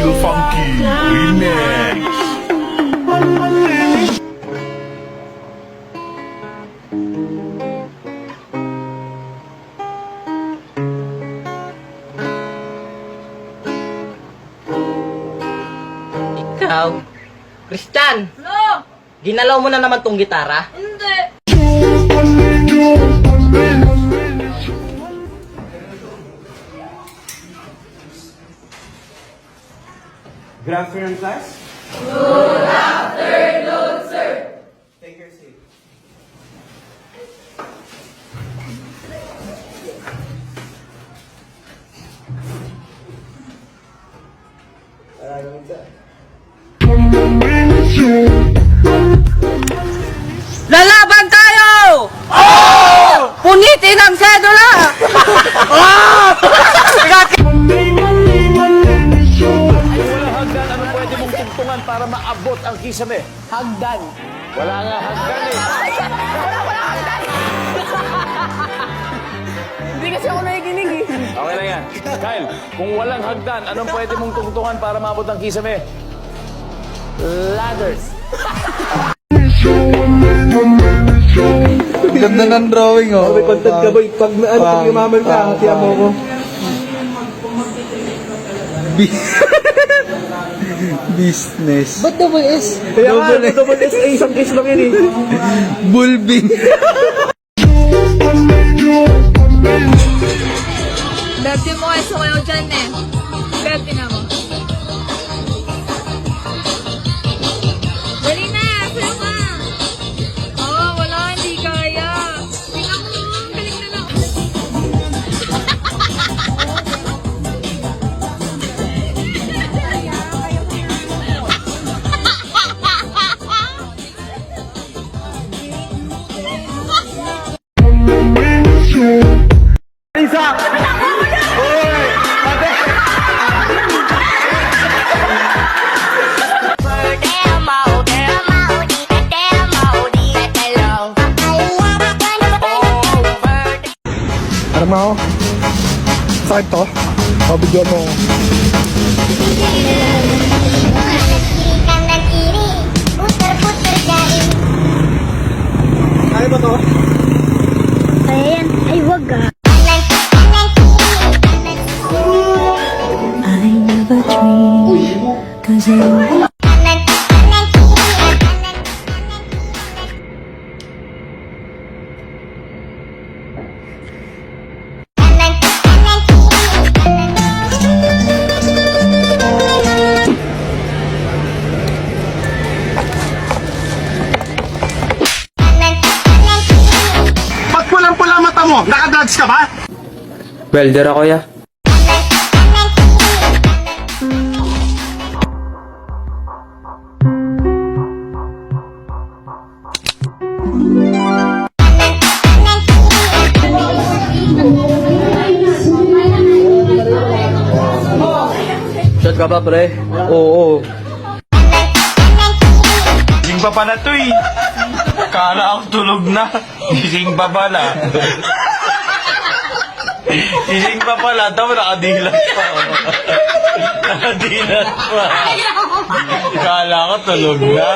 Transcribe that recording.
Lil Funky Remix. Ikaw? Christian! No! Ginalaw mo na naman tong gitara? Hindi! Good afternoon, class. Good afternoon, sir! Take your seat. Lalaban tayo! Oh! Punitin ang sedula! Walang hagdan, ano pwede mong tungtungan para maabot ang kisame? Hagdan! Wala nga hagdan eh. Hindi kasi ako nakikinig eh. Okay lang yan. Kyle, kung walang hagdan, anong pwede mong tungtungan para maabot ang kisame? Ladders. Ganda ng drawing, oh. May content ka, boy. Pag yumaman ka, hatiyan mo ko. Business. Ba't double S? Kaya nga, double S, isang case lang yun eh. Bulbing. Bebe mo kayo sa kayo dyan eh. Bebe na mo. Dali na! Sayo ka! Oo, wala, hindi kaya. Tingnan mo, galing na lang. Alam mo ako? Sakit to? Pabigyan mo. Kaya ba to? Ayan, ay wag ah. I never dream, cause you Pag pulang-pula mata mo, nakadrugs ka ba? Welder ako, ya. Shot ka ba, pre? Oo. Gising pa pala to eh. Kala ako tulog na. Gising pa pala. Gising pa pala. Tama, nakadilat pa. Nakadilat pa. Kala ko tulog na.